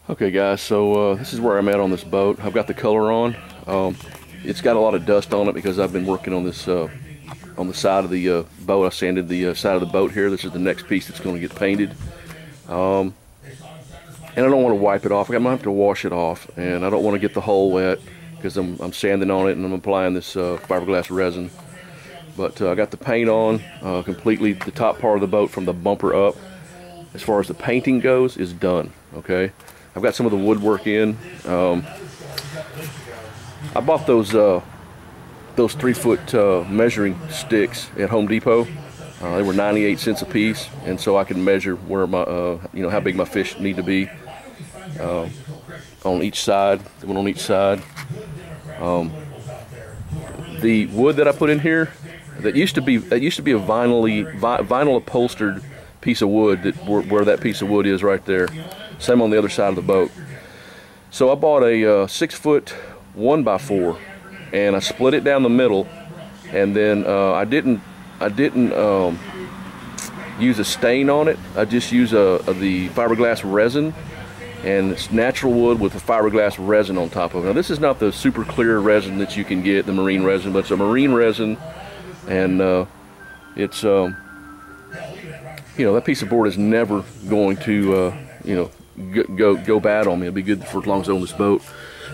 Okay guys, so this is where I'm at on this boat. I've got the color on. It's got a lot of dust on it because I've been working on this on the side of the boat. I sanded the side of the boat here. This is the next piece that's going to get painted. And I don't want to wipe it off. I'm going to have to wash it off, and I don't want to get the hull wet because I'm sanding on it and I'm applying this fiberglass resin. But I got the paint on completely. The top part of the boat from the bumper up, as far as the painting goes, is done. Okay, I've got some of the woodwork in. I bought those 3-foot measuring sticks at Home Depot. They were 98 cents a piece, and so I can measure where my you know, how big my fish need to be on each side. One on each side. The wood that I put in here, that used to be a vinyl upholstered piece of wood, that where that piece of wood is right there. Same on the other side of the boat. So I bought a 6-foot 1x4, and I split it down the middle, and then I didn't use a stain on it. I just use the fiberglass resin, and it's natural wood with the fiberglass resin on top of it. Now this is not the super clear resin that you can get, the marine resin, but it's a marine resin, and it's you know, that piece of board is never going to you know, go bad on me. It'll be good for as long as I own this boat.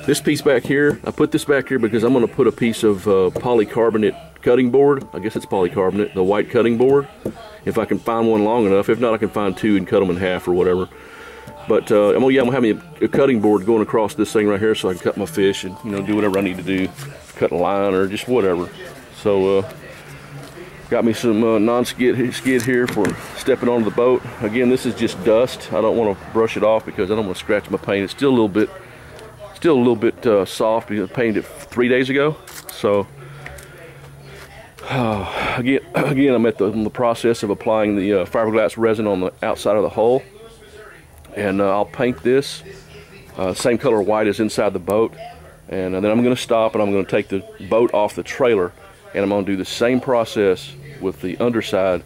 This piece back here, I put this back here because I'm going to put a piece of polycarbonate cutting board. I guess it's polycarbonate, the white cutting board, if I can find one long enough. If not, I can find two and cut them in half or whatever. But I'm gonna have me a cutting board going across this thing right here, so I can cut my fish and, you know, do whatever I need to do, cut a line or just whatever. So got me some non-skid here for stepping onto the boat. Again, this is just dust. I don't want to brush it off because I don't want to scratch my paint. It's still a little bit soft because I painted it 3 days ago. So again, I'm in the process of applying the fiberglass resin on the outside of the hull, and I'll paint this same color white as inside the boat, and then I'm going to stop and I'm going to take the boat off the trailer, and I'm going to do the same process with the underside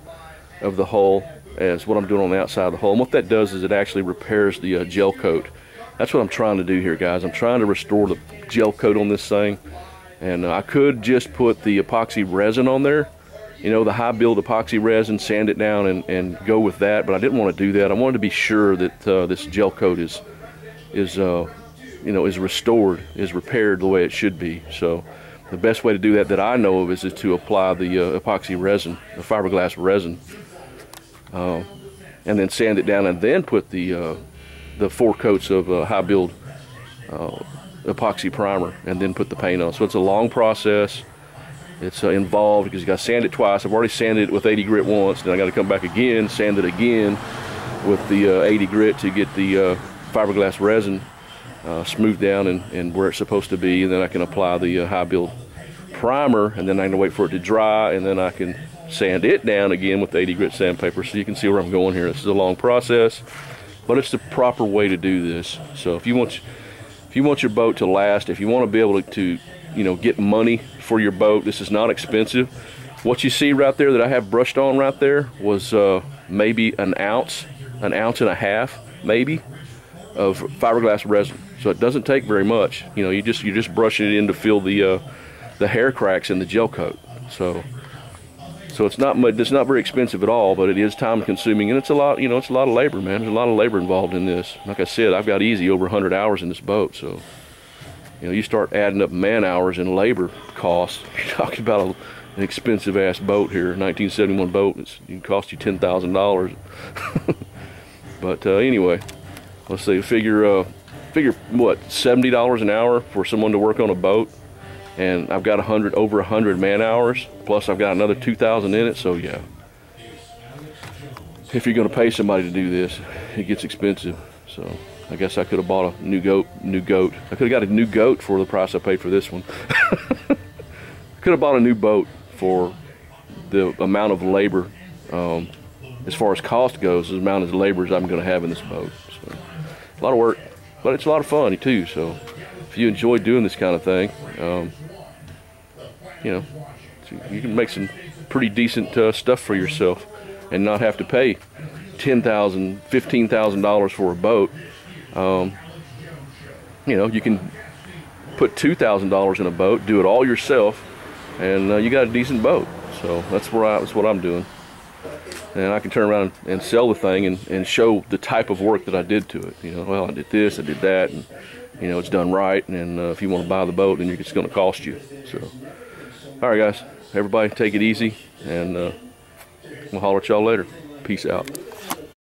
of the hull as what I'm doing on the outside of the hull. And what that does is it actually repairs the gel coat. That's what I'm trying to do here, guys. I'm trying to restore the gel coat on this thing. And I could just put the epoxy resin on there, you know, the high build epoxy resin, sand it down and go with that, but I didn't want to do that. I wanted to be sure that this gel coat is you know, is restored, is repaired the way it should be. So the best way to do that I know of is to apply the epoxy resin, the fiberglass resin, and then sand it down, and then put the 4 coats of high build epoxy primer, and then put the paint on. So it's a long process. It's involved because you got to sand it twice. I've already sanded it with 80 grit once, then I got to come back again, sand it again with the 80 grit to get the fiberglass resin smoothed down and where it's supposed to be, and then I can apply the high build primer, and then I can wait for it to dry, and then I can sand it down again with the 80 grit sandpaper. So you can see where I'm going here. This is a long process, but it's the proper way to do this. So if you want your boat to last, if you want to be able to you know, get money for your boat, this is not expensive. What you see right there that I have brushed on right there was maybe an ounce and a half maybe of fiberglass resin. So it doesn't take very much. You know, you're just brushing it in to fill the hair cracks in the gel coat. So it's not very expensive at all, but it is time consuming, and it's a lot, you know, it's a lot of labor, man. There's a lot of labor involved in this. Like I said, I've got easy over 100 hours in this boat. So, you know, you start adding up man hours and labor costs, you're talking about an expensive ass boat here, 1971 boat. It can cost you $10,000. But anyway, let's see, figure what, $70 an hour for someone to work on a boat, and I've got over 100 man hours, plus I've got another 2,000 in it. So yeah, if you're going to pay somebody to do this, it gets expensive. So I guess I could have bought a new goat. I could have got a new goat for the price I paid for this one. Could have bought a new boat for the amount of labor, as far as cost goes, the amount of labor as I'm going to have in this boat. So a lot of work, but it's a lot of fun too. So if you enjoy doing this kind of thing, you know, you can make some pretty decent stuff for yourself and not have to pay $10,000, $15,000 for a boat, you know, you can put $2,000 in a boat, do it all yourself, and you got a decent boat. So that's what I'm doing. And I can turn around and sell the thing and show the type of work that I did to it. You know, well, I did this, I did that, and you know, it's done right. And if you want to buy the boat, then it's going to cost you. So, all right, guys, everybody, take it easy, and we'll holler at y'all later. Peace out.